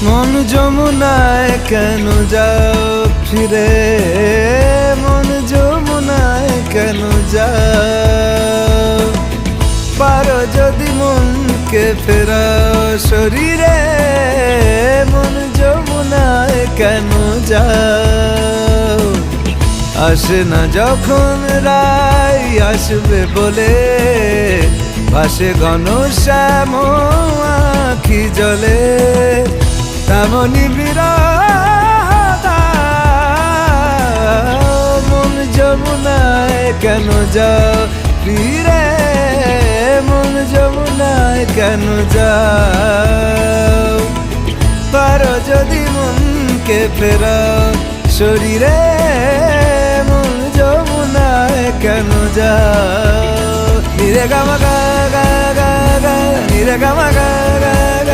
মন যমুনায় কেন যাও ফিরে, মন যমুনায় কেন যাও? পারো যদি মনকে ফেরাও শরীরে, মন যমুনায় কেন যাও? আসে না যখন রাই আসবে বলে, ভাসে ঘন শ্যাম আখি জলে, তেমনি বিরহ মন যমুনায় কেন যাও ফিরে, মন যমুনায় কেন যাও? পারো যদি মনকে ফেরাও শরীরে, মন যমুনায় কেন যাও? নিরে গামা গা গা গা, নিরে গামা গা গা গা।